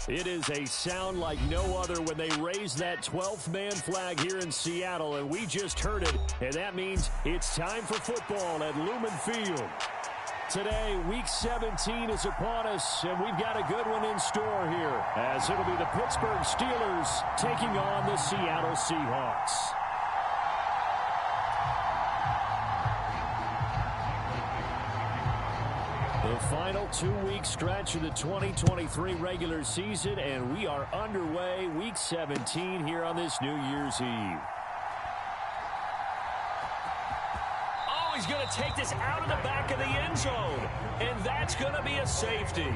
It is a sound like no other when they raise that 12th man flag here in Seattle, and we just heard it, and that means it's time for football at Lumen Field. Today, Week 17 is upon us, and we've got a good one in store here, as it'll be the Pittsburgh Steelers taking on the Seattle Seahawks. The final 2-week stretch of the 2023 regular season, and we are underway Week 17 here on this New Year's Eve. Oh, he's going to take this out of the back of the end zone, and that's going to be a safety.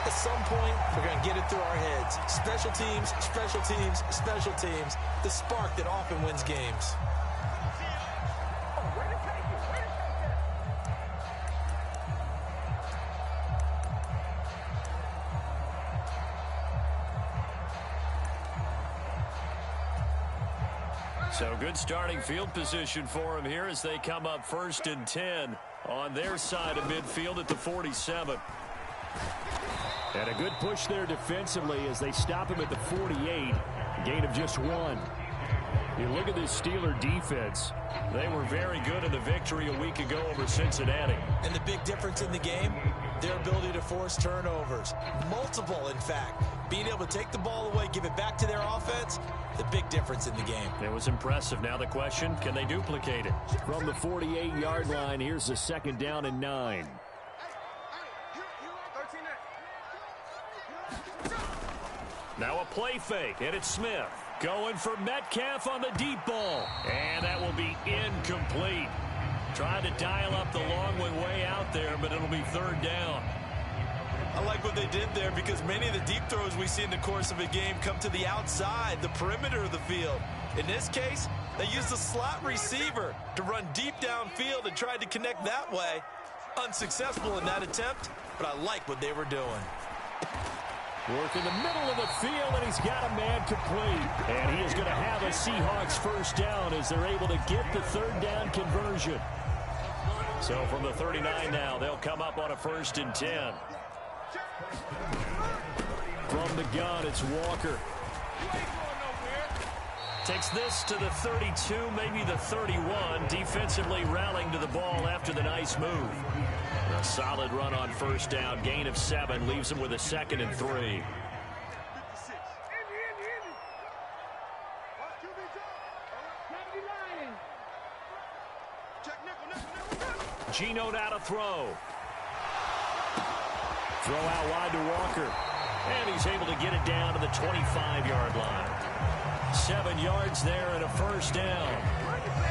At some point, we're going to get it through our heads. Special teams, special teams, special teams. The spark that often wins games. So good starting field position for him here as they come up 1st and 10 on their side of midfield at the 47. And a good push there defensively as they stop him at the 48. Gain of just 1. You look at this Steeler defense. They were very good in the victory a week ago over Cincinnati. And the big difference in the game, their ability to force turnovers. Multiple, in fact. Being able to take the ball away, give it back to their offense, the big difference in the game. It was impressive. Now the question, can they duplicate it? From the 48-yard line, here's the 2nd down and 9. Now a play fake, and it's Smith. Going for Metcalf on the deep ball. And that will be incomplete. Trying to dial up the long one way out there, but it'll be 3rd down. I like what they did there because many of the deep throws we see in the course of a game come to the outside, the perimeter of the field. In this case, they used the slot receiver to run deep downfield and tried to connect that way. Unsuccessful in that attempt, but I like what they were doing. Work in the middle of the field, and he's got a man complete. And he is going to have a Seahawks 1st down as they're able to get the 3rd down conversion. So from the 39 now, they'll come up on a 1st and 10. From the gun, it's Walker. Takes this to the 32, maybe the 31. Defensively rallying to the ball after the nice move. A solid run on 1st down. Gain of 7 leaves him with a 2nd and 3. Geno now to throw. Throw out wide to Walker. And he's able to get it down to the 25-yard line. 7 yards there and a 1st down.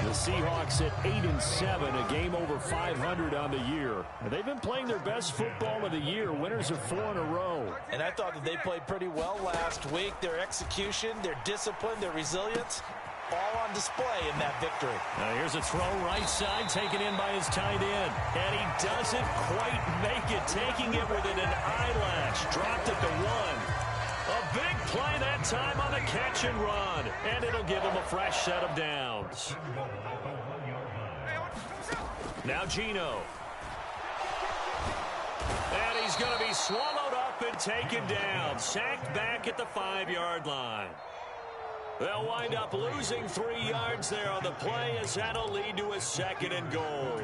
The Seahawks at 8-7, a game over 500 on the year. They've been playing their best football of the year, winners of 4 in a row. And I thought that they played pretty well last week. Their execution, their discipline, their resilience, all on display in that victory. Now here's a throw right side, taken in by his tight end. And he doesn't quite make it, taking it within an eyelash. Dropped at the 1. A big play that time on the catch and run. And it'll give him a fresh set of downs. Now Geno. And he's going to be swallowed up and taken down. Sacked back at the 5-yard line. They'll wind up losing 3 yards there on the play as that'll lead to a 2nd and goal.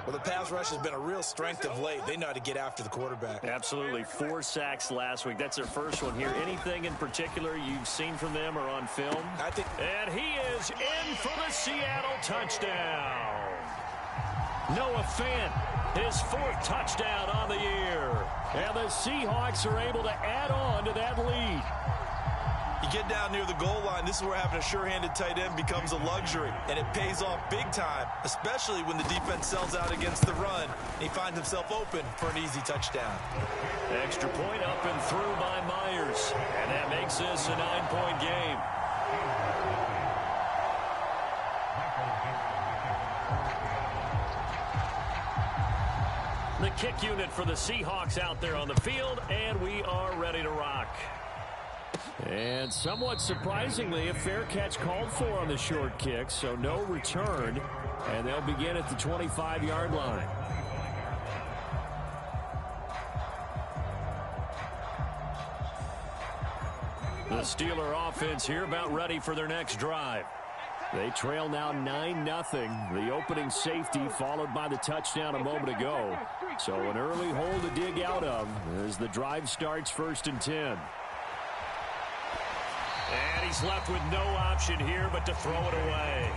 Well, the pass rush has been a real strength of late. They know how to get after the quarterback. Absolutely. 4 sacks last week. That's their first one here. Anything in particular you've seen from them or on film? And he is in for the Seattle touchdown. Noah Fant, his 4th touchdown on the year. And the Seahawks are able to add on to that lead. You get down near the goal line, this is where having a sure-handed tight end becomes a luxury, and it pays off big time, especially when the defense sells out against the run, and he finds himself open for an easy touchdown. Extra point up and through by Myers, and that makes this a 9-point game. The kick unit for the Seahawks out there on the field, and we are ready to rock. And somewhat surprisingly, a fair catch called for on the short kick, so no return, and they'll begin at the 25-yard line. The Steeler offense here about ready for their next drive. They trail now 9-0. The opening safety followed by the touchdown a moment ago. So an early hole to dig out of as the drive starts 1st and 10. And he's left with no option here but to throw it away.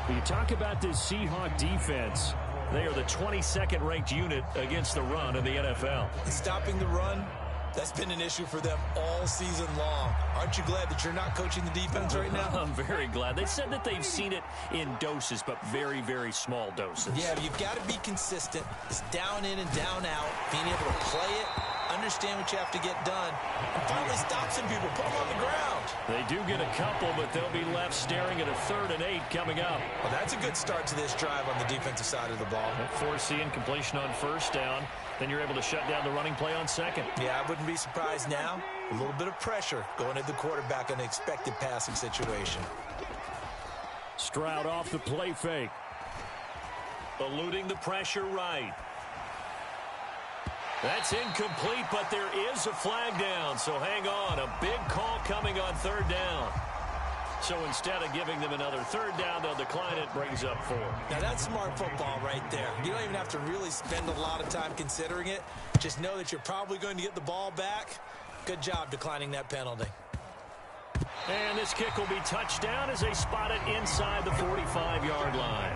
When you talk about this Seahawk defense, they are the 22nd ranked unit against the run in the NFL. Stopping the run, that's been an issue for them all season long. Aren't you glad that you're not coaching the defense right now? I'm very glad. They said that they've seen it in doses, but very, very small doses. Yeah, but you've got to be consistent. It's down in and down out, being able to play it, understand what you have to get done, and finally stop some people, put them on the ground. They do get a couple, but they'll be left staring at a 3rd and 8 coming up. Well, that's a good start to this drive on the defensive side of the ball. Foreseeing completion on 1st down. Then you're able to shut down the running play on 2nd. Yeah, I wouldn't be surprised now. A little bit of pressure going at the quarterback in an expected passing situation. Stroud off the play fake. Eluding the pressure right. That's incomplete, but there is a flag down, so hang on. A big call coming on 3rd down. So instead of giving them another 3rd down, they'll decline it, brings up 4. Now that's smart football right there. You don't even have to really spend a lot of time considering it. Just know that you're probably going to get the ball back. Good job declining that penalty. And this kick will be touched down as they spot it inside the 45-yard line.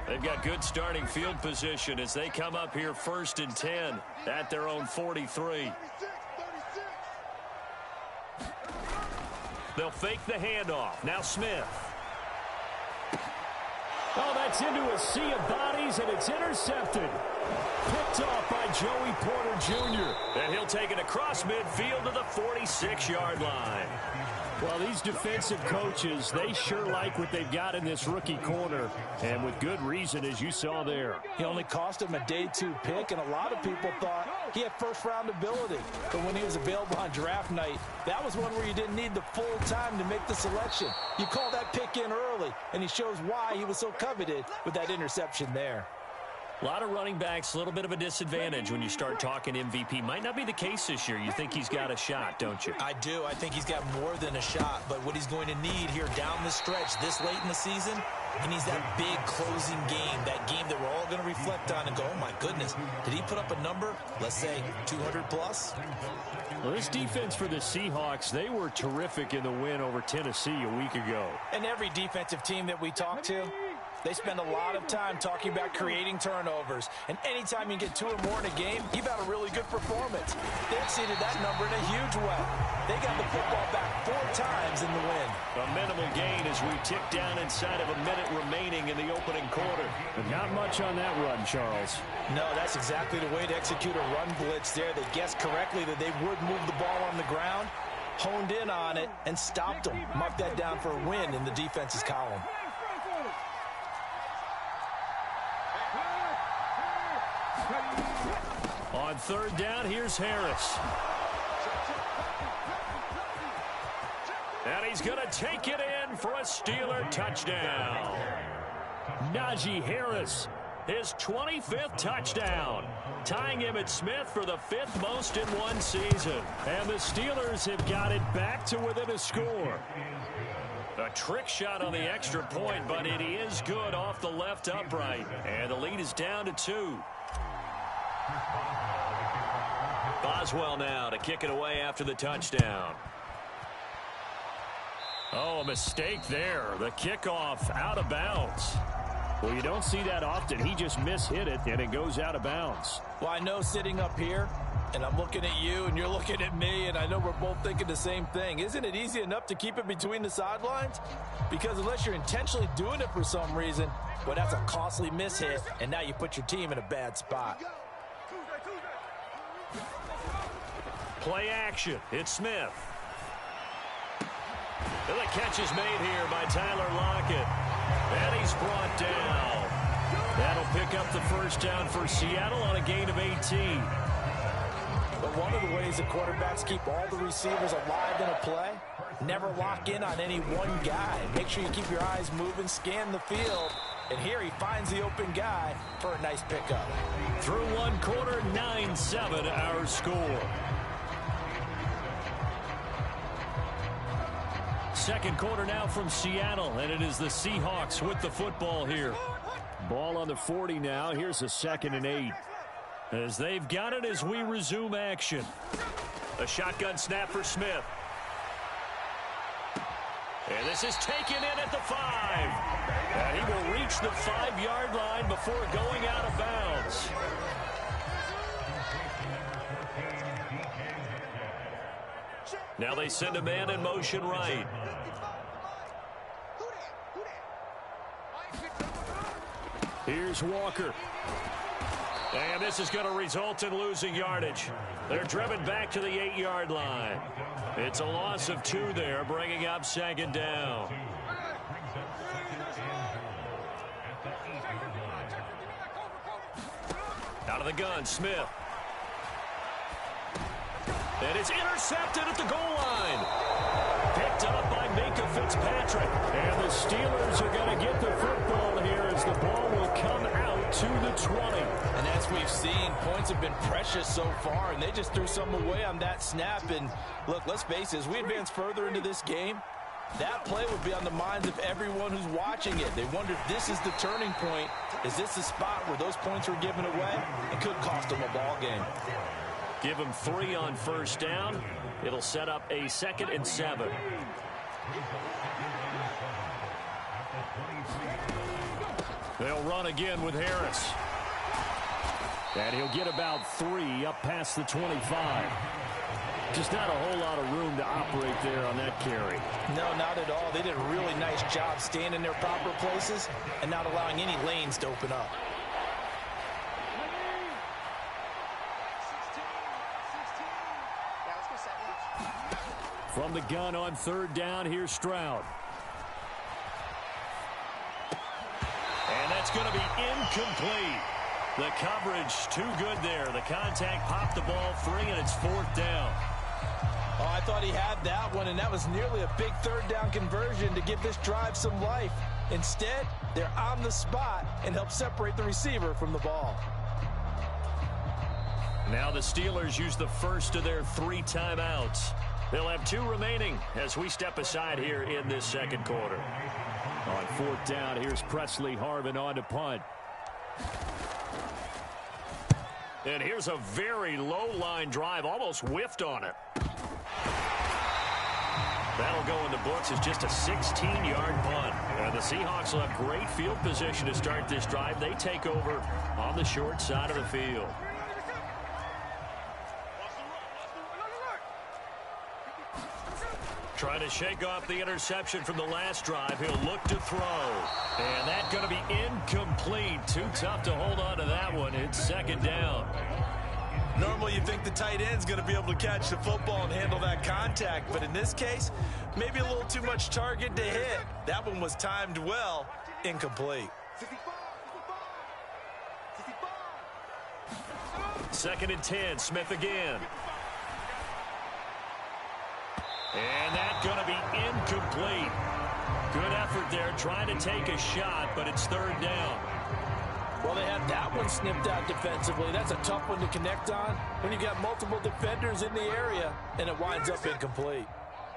They've got good starting field position as they come up here 1st and 10 at their own 43. They'll fake the handoff. Now Smith. Oh, that's into a sea of bodies, and it's intercepted. Picked off by Joey Porter Jr. And he'll take it across midfield to the 46-yard line. Well, these defensive coaches, they sure like what they've got in this rookie corner, and with good reason, as you saw there. He only cost him a day 2 pick, and a lot of people thought he had first-round ability. But when he was available on draft night, that was one where you didn't need the full time to make the selection. You call that pick in early, and he shows why he was so coveted with that interception there. A lot of running backs, a little bit of a disadvantage when you start talking MVP. Might not be the case this year. You think he's got a shot, don't you? I do. I think he's got more than a shot. But what he's going to need here down the stretch this late in the season, he needs that big closing game, that game that we're all going to reflect on and go, oh, my goodness, did he put up a number, let's say, 200-plus? Well, this defense for the Seahawks, they were terrific in the win over Tennessee a week ago. And every defensive team that we talk to, they spend a lot of time talking about creating turnovers. And anytime you get 2 or more in a game, you've had a really good performance. They exceeded that number in a huge way. They got the football back 4 times in the win. A minimal gain as we tick down inside of a minute remaining in the opening quarter. But not much on that run, Charles. No, that's exactly the way to execute a run blitz there. They guessed correctly that they would move the ball on the ground, honed in on it, and stopped them. Mark that down for a win in the defense's column. On 3rd down, here's Harris. And he's going to take it in for a Steeler touchdown. Najee Harris, his 25th touchdown, tying Emmitt Smith for the 5th most in one season. And the Steelers have got it back to within a score. A trick shot on the extra point, but it is good off the left upright. And the lead is down to 2. Boswell now to kick it away after the touchdown. Oh, a mistake there. The kickoff out of bounds. Well, you don't see that often. He just mishit it, and it goes out of bounds. Well, I know sitting up here, and I'm looking at you, and you're looking at me, and I know we're both thinking the same thing. Isn't it easy enough to keep it between the sidelines? Because unless you're intentionally doing it for some reason, well, that's a costly mishit, and now you put your team in a bad spot. Play action. It's Smith. And the catch is made here by Tyler Lockett. And he's brought down. That'll pick up the first down for Seattle on a gain of 18. But one of the ways that quarterbacks keep all the receivers alive in a play, never lock in on any one guy. Make sure you keep your eyes moving, scan the field. And here he finds the open guy for a nice pickup. Through one quarter, 9-7 our score. Second quarter now from Seattle, and it is the Seahawks with the football here. Ball on the 40 now. Here's a 2nd and 8. As they've got it as we resume action. A shotgun snap for Smith. And this is taken in at the 5. And he will reach the 5-yard line before going out of bounds. Now they send a man in motion right. Here's Walker. And this is going to result in losing yardage. They're driven back to the 8-yard line. It's a loss of 2 there, bringing up 2nd down. Out of the gun, Smith. And it's intercepted at the goal line. Picked up by Minkah Fitzpatrick. And the Steelers are going to get the football here as the ball will come out to the 20. And as we've seen, points have been precious so far, and they just threw some away on that snap. And look, let's face it, as we advance further into this game, that play would be on the minds of everyone who's watching it. They wonder if this is the turning point. Is this the spot where those points were given away? It could cost them a ball game. Give him 3 on first down. It'll set up a 2nd and 7. They'll run again with Harris. And he'll get about 3 up past the 25. Just not a whole lot of room to operate there on that carry. No, not at all. They did a really nice job staying in their proper places and not allowing any lanes to open up. From the gun on 3rd down, here's Stroud. And that's going to be incomplete. The coverage too good there. The contact popped the ball free, and it's 4th down. Oh, I thought he had that one, and that was nearly a big 3rd down conversion to give this drive some life. Instead, they're on the spot and help separate the receiver from the ball. Now the Steelers use the first of their 3 timeouts. They'll have 2 remaining as we step aside here in this second quarter. On 4th down, here's Presley Harvin on to punt. And here's a very low-line drive, almost whiffed on it. That'll go in the books as just a 16-yard punt. And the Seahawks will have great field position to start this drive. They take over on the short side of the field. Trying to shake off the interception from the last drive. He'll look to throw. And that's going to be incomplete. Too tough to hold on to that one. It's 2nd down. Normally you think the tight end's going to be able to catch the football and handle that contact. But in this case, maybe a little too much target to hit. That one was timed well. Incomplete. 2nd and 10. Smith again. And that's going to be incomplete. Good effort there trying to take a shot, but it's 3rd down. Well, they had that one snipped out defensively. That's a tough one to connect on when you got multiple defenders in the area, and it winds up incomplete.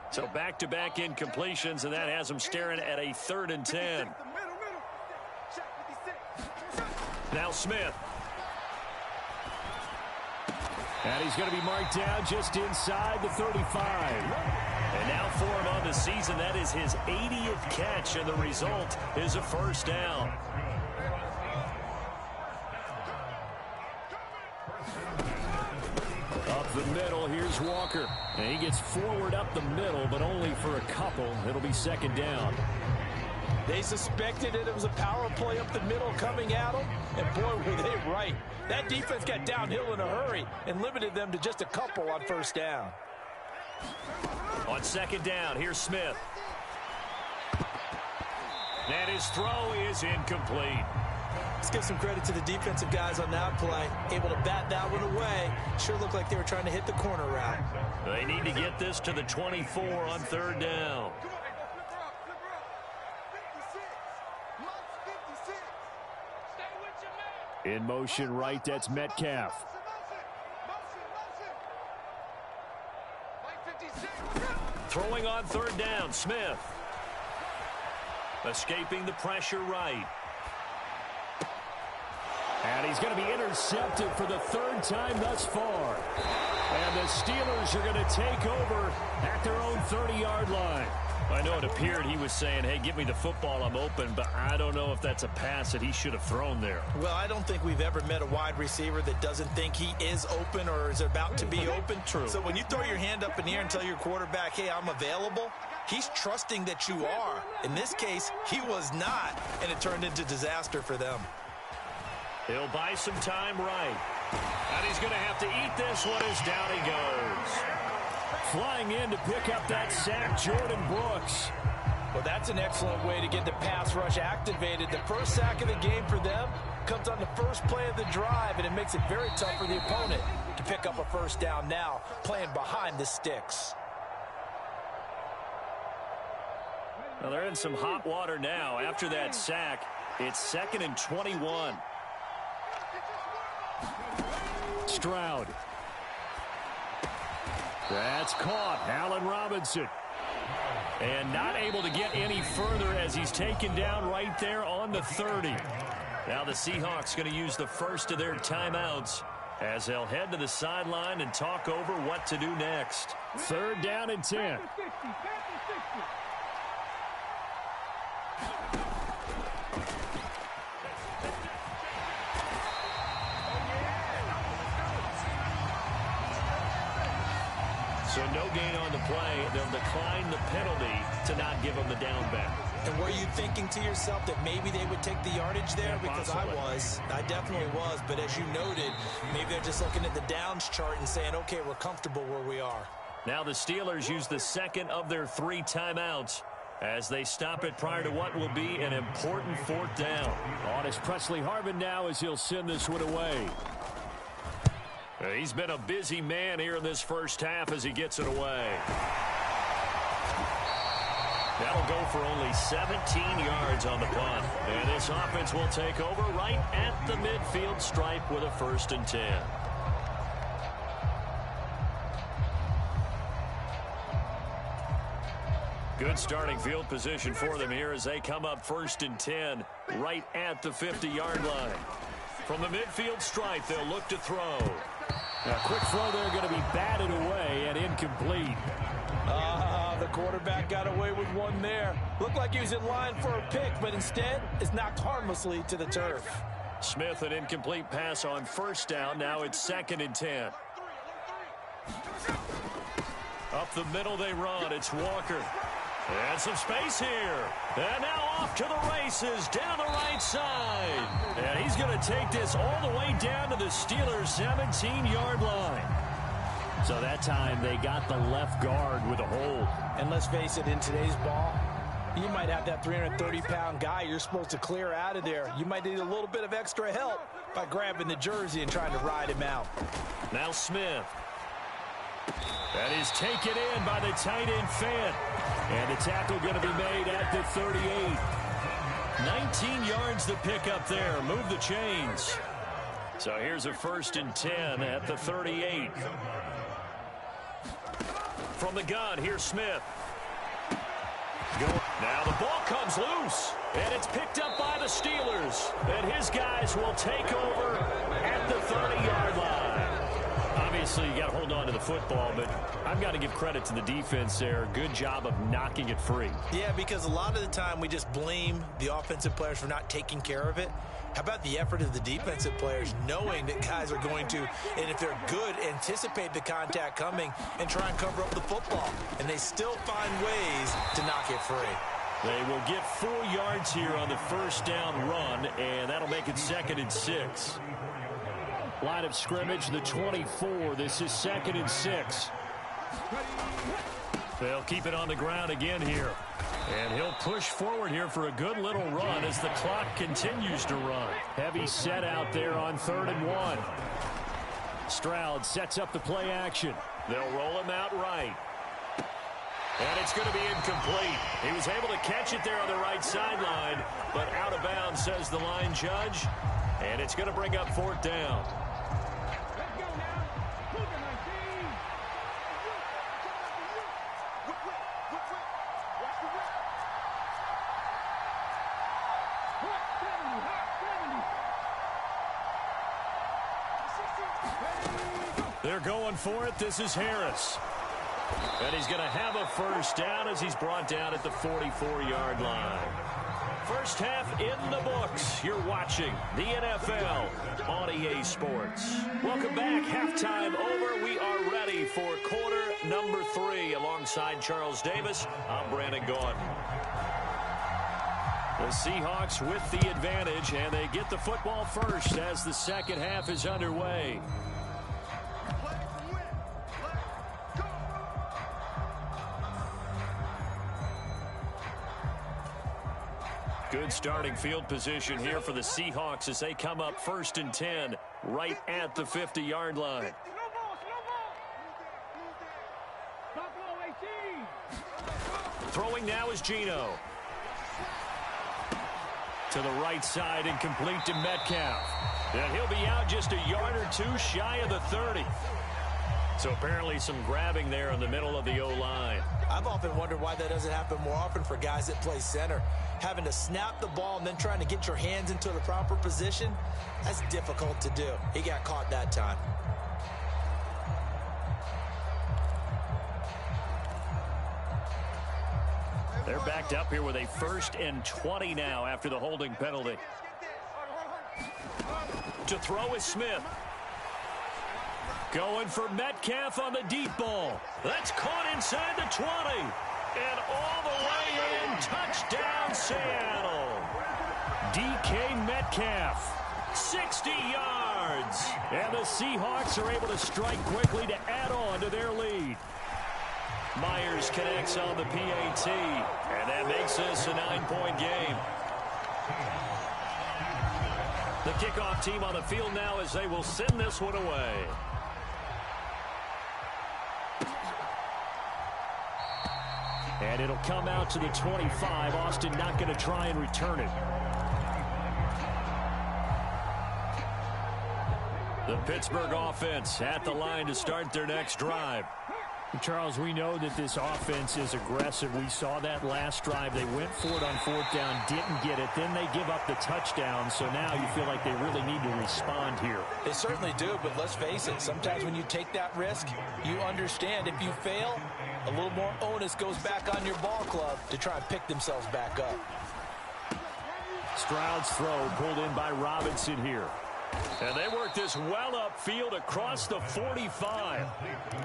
So back-to-back incompletions, and that has them staring at a 3rd and 10. Now Smith. And he's going to be marked down just inside the 35. And now for him on the season, that is his 80th catch, and the result is a 1st down. Up the middle, here's Walker. And he gets forward up the middle, but only for a couple. It'll be second down. They suspected it was a power play up the middle coming at them, and boy, were they right. That defense got downhill in a hurry and limited them to just a couple on first down. On second down, here's Smith. And his throw is incomplete. Let's give some credit to the defensive guys on that play. Able to bat that one away. Sure looked like they were trying to hit the corner route. They need to get this to the 24 on third down. In motion right, that's Metcalf. Throwing on third down, Smith. Escaping the pressure right. And he's going to be intercepted for the third time thus far. And the Steelers are going to take over at their own 30-yard line. I know it appeared he was saying, hey, give me the football, I'm open, but I don't know if that's a pass that he should have thrown there. Well, I don't think we've ever met a wide receiver that doesn't think he is open or is about to be open. True. So when you throw your hand up in the air and tell your quarterback, hey, I'm available, he's trusting that you are. In this case, he was not, and it turned into disaster for them. He'll buy some time right. And he's going to have to eat this one as down he goes. Flying in to pick up that sack, Jordan Brooks. Well, that's an excellent way to get the pass rush activated. The first sack of the game for them comes on the first play of the drive, and it makes it very tough for the opponent to pick up a first down now, playing behind the sticks. Well, they're in some hot water now. After that sack, it's 2nd and 21. Stroud. That's caught. Allen Robinson. And not able to get any further as he's taken down right there on the 30. Now the Seahawks going to use the first of their timeouts as they'll head to the sideline and talk over what to do next. Third down and 10. So no gain on the play. They'll decline the penalty to not give them the down back. And were you thinking to yourself that maybe they would take the yardage there? Yeah, because possibly. I definitely was. But as you noted, maybe they're just looking at the downs chart and saying, okay, we're comfortable where we are. Now the Steelers use the second of their 3 timeouts as they stop it prior to what will be an important 4th down. On is Presley Harvin now as he'll send this one away. He's been a busy man here in this first half as he gets it away. That'll go for only 17 yards on the punt. And this offense will take over right at the midfield stripe with a 1st and 10. Good starting field position for them here as they come up 1st and 10 right at the 50-yard line. From the midfield stripe, they'll look to throw. A quick throw there going to be batted away and incomplete. The quarterback got away with one there. Looked like he was in line for a pick, but instead is knocked harmlessly to the turf. Smith, an incomplete pass on 1st down. Now it's 2nd and 10. Up the middle they run. It's Walker. And some space here. And now off to the races down the right side. And he's going to take this all the way down to the Steelers' 17-yard line. So that time they got the left guard with a hold. And let's face it, in today's ball, you might have that 330-pound guy you're supposed to clear out of there. You might need a little bit of extra help by grabbing the jersey and trying to ride him out. Now Smith. That is taken in by the tight end Fant. And the tackle going to be made at the 38. 19 yards to pick up there. Move the chains. So here's a 1st and 10 at the 38. From the gun, here's Smith. Now the ball comes loose. And it's picked up by the Steelers. And his guys will take over at the 30-yard line. obviously you got to hold on to the football, but I've got to give credit to the defense there. Good job of knocking it free. Yeah, because a lot of the time we just blame the offensive players for not taking care of it. How about the effort of the defensive players knowing that guys are going to, and if they're good, anticipate the contact coming and try and cover up the football. And they still find ways to knock it free. They will get 4 yards here on the first down run, and that'll make it 2nd and 6. Line of scrimmage, the 24. This is 2nd and 6. They'll keep it on the ground again here. And he'll push forward here for a good little run as the clock continues to run. Heavy set out there on 3rd and 1. Stroud sets up the play action. They'll roll him out right. And it's going to be incomplete. He was able to catch it there on the right sideline, but out of bounds, says the line judge. And it's going to bring up 4th down. They're going for it. This is Harris. And he's going to have a first down as he's brought down at the 44-yard line. First half in the books. You're watching the NFL on EA Sports. Welcome back. Halftime over. We are ready for quarter number 3. Alongside Charles Davis, I'm Brandon Gaudin. The Seahawks with the advantage, and they get the football first as the second half is underway. Good starting field position here for the Seahawks as they come up 1st and 10 right at the 50-yard line. Throwing now is Geno. To the right side and complete to Metcalf. And he'll be out just a yard or 2 shy of the 30. So apparently some grabbing there in the middle of the O-line. I've often wondered why that doesn't happen more often for guys that play center. Having to snap the ball and then trying to get your hands into the proper position, that's difficult to do. He got caught that time. They're backed up here with a 1st and 20 now after the holding penalty. To throw is Smith. Going for Metcalf on the deep ball. That's caught inside the 20. And all the way in. Touchdown, Seattle. DK Metcalf. 60 yards. And the Seahawks are able to strike quickly to add on to their lead. Myers connects on the PAT. And that makes this a 9-point game. The kickoff team on the field now as they will send this one away. And it'll come out to the 25. Austin not going to try and return it. The Pittsburgh offense at the line to start their next drive. Charles, we know that this offense is aggressive. We saw that last drive. They went for it on 4th down, didn't get it. Then they give up the touchdown. So now you feel like they really need to respond here. They certainly do, but let's face it. Sometimes when you take that risk, you understand if you fail, a little more onus goes back on your ball club to try and pick themselves back up. Stroud's throw pulled in by Robinson here. And they work this well upfield across the 45.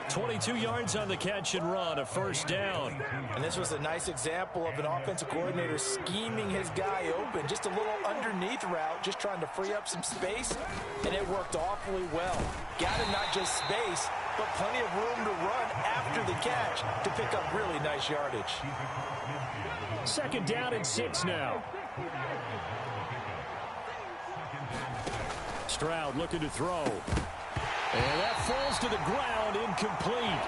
22 yards on the catch and run, a first down. And this was a nice example of an offensive coordinator scheming his guy open. Just a little underneath route, just trying to free up some space. And it worked awfully well. Got him not just space, but plenty of room to run after the catch to pick up really nice yardage. 2nd down and 6 now. Stroud looking to throw. And that falls to the ground, incomplete.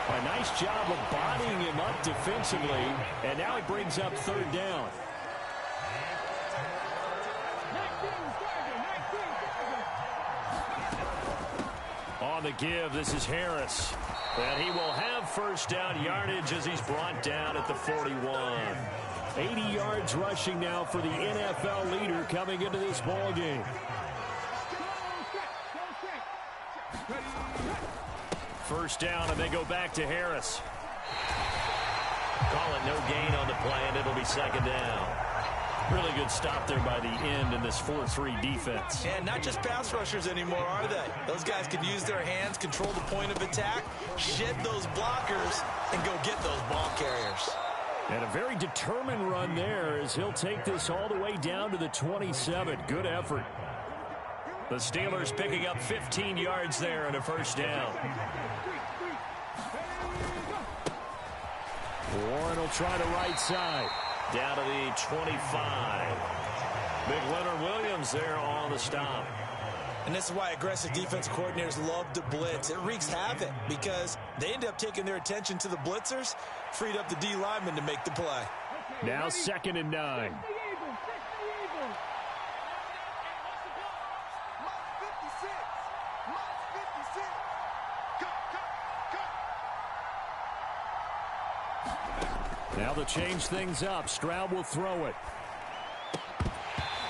A nice job of bodying him up defensively. And now he brings up 3rd down. On the give, this is Harris. And he will have first down yardage as he's brought down at the 41. 80 yards rushing now for the NFL leader coming into this ball game. First down, and they go back to Harris. Call it no gain on the play, and it'll be second down. Really good stop there by the end in this 4-3 defense. And not just pass rushers anymore, are they? Those guys can use their hands, control the point of attack, shed those blockers, and go get those ball carriers. And a very determined run there as he'll take this all the way down to the 27. Good effort. The Steelers picking up 15 yards there and a first down. Warren will try the right side. Down to the 25. Big Leonard Williams there on the stop. And this is why aggressive defense coordinators love to blitz. It wreaks havoc because they end up taking their attention to the blitzers, freed up the D lineman to make the play. Now 2nd and 9. Now to change things up, Stroud will throw it.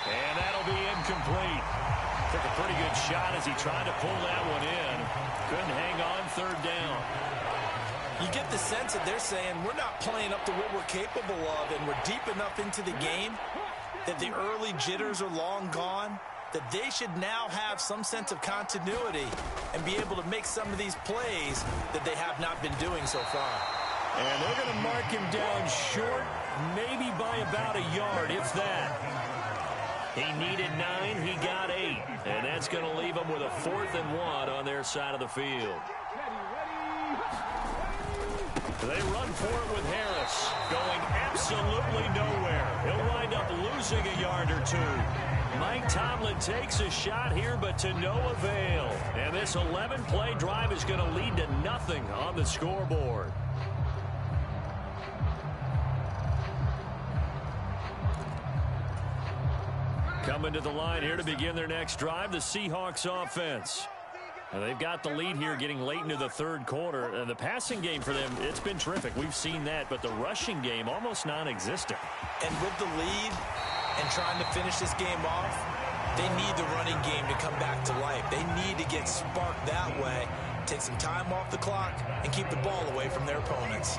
And that'll be incomplete. Took a pretty good shot as he tried to pull that one in. Couldn't hang on, 3rd down. You get the sense that they're saying we're not playing up to what we're capable of, and we're deep enough into the game that the early jitters are long gone, that they should now have some sense of continuity and be able to make some of these plays that they have not been doing so far. And they're going to mark him down short, maybe by about a yard, if that. He needed 9, he got 8. And that's going to leave him with a 4th and 1 on their side of the field. They run for it with Harris, going absolutely nowhere. He'll wind up losing a yard or 2. Mike Tomlin takes a shot here, but to no avail. And this 11-play drive is going to lead to nothing on the scoreboard. Coming to the line here to begin their next drive, the Seahawks offense. And they've got the lead here getting late into the 3rd quarter. And the passing game for them, it's been terrific. We've seen that, but the rushing game almost non-existent. And with the lead and trying to finish this game off, they need the running game to come back to life. They need to get sparked that way, take some time off the clock, and keep the ball away from their opponents.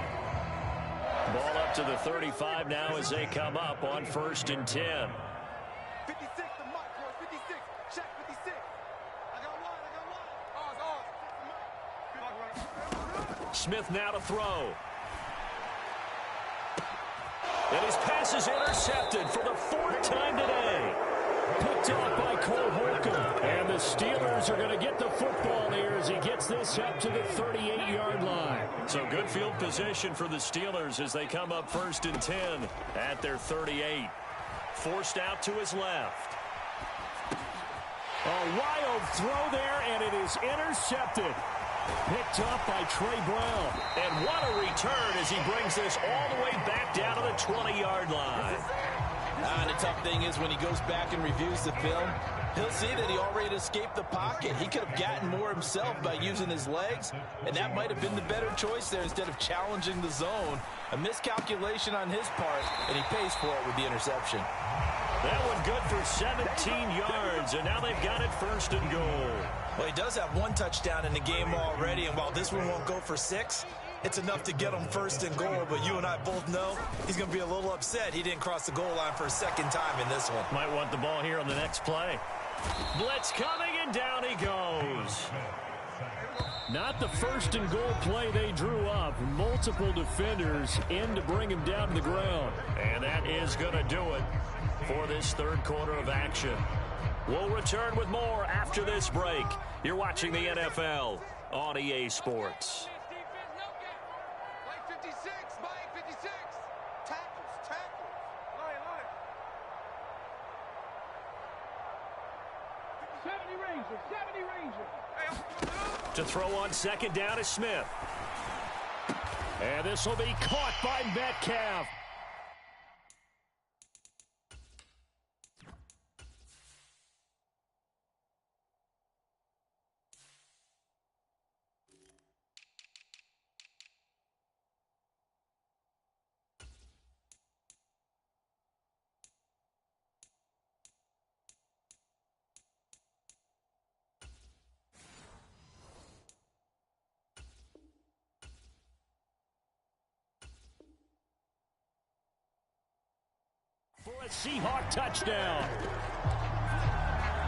Ball up to the 35 now as they come up on 1st and 10. Smith now to throw. And his pass is intercepted for the 4th time today. Picked off by Cole Holcomb. And the Steelers are going to get the football here as he gets this up to the 38-yard line. So good field position for the Steelers as they come up 1st and 10 at their 38. Forced out to his left. A wild throw there, and it is intercepted. Picked up by Trey Brown. And what a return as he brings this all the way back down to the 20-yard line. And the tough thing is when he goes back and reviews the film, he'll see that he already escaped the pocket. He could have gotten more himself by using his legs, and that might have been the better choice there instead of challenging the zone. A miscalculation on his part, and he pays for it with the interception. That one good for 17 yards, and now they've got it 1st and goal. Well, he does have 1 touchdown in the game already, and while this one won't go for 6, it's enough to get him 1st and goal. But you and I both know he's going to be a little upset he didn't cross the goal line for a 2nd time in this one. Might want the ball here on the next play. Blitz coming, and down he goes. Not the 1st and goal play they drew up. Multiple defenders in to bring him down to the ground. And that is going to do it for this 3rd quarter of action. We'll return with more after this break. You're watching the NFL on EA Sports. To throw on 2nd down is Smith. And this will be caught by Metcalf. A Seahawk touchdown.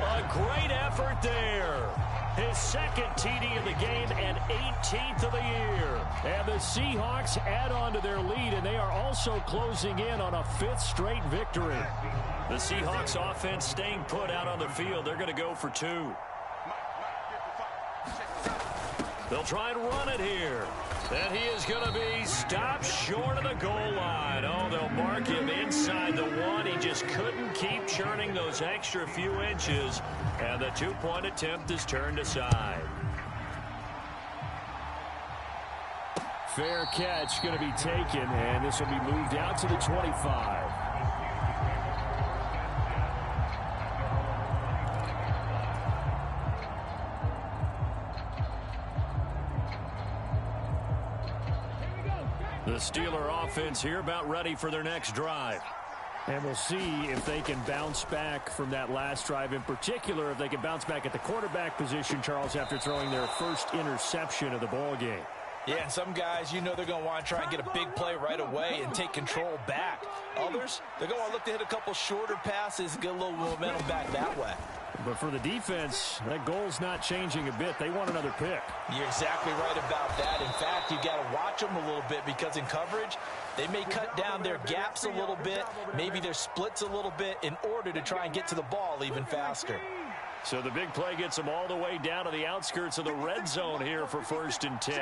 A great effort there. His second TD of the game and 18th of the year. And the Seahawks add on to their lead, and they are also closing in on a 5th straight victory. The Seahawks offense staying put out on the field. They're going to go for 2. They'll try and run it here. And he is going to be stopped short of the goal line. Oh, they'll mark him inside the 1. He just couldn't keep churning those extra few inches. And the 2-point attempt is turned aside. Fair catch going to be taken, and this will be moved out to the 25. The Steeler offense here about ready for their next drive. And we'll see if they can bounce back from that last drive. In particular, if they can bounce back at the quarterback position, Charles, after throwing their first interception of the ball game. Yeah, some guys, you know they're going to want to try and get a big play right away and take control back. Others, they're going to want to look to hit a couple shorter passes and get a little momentum back that way. But for the defense, that goal's not changing a bit. They want another pick. You're exactly right about that. In fact, you got to watch them a little bit because in coverage, they may cut down their gaps a little bit, maybe their splits a little bit in order to try and get to the ball even faster. So the big play gets them all the way down to the outskirts of the red zone here for 1st and 10.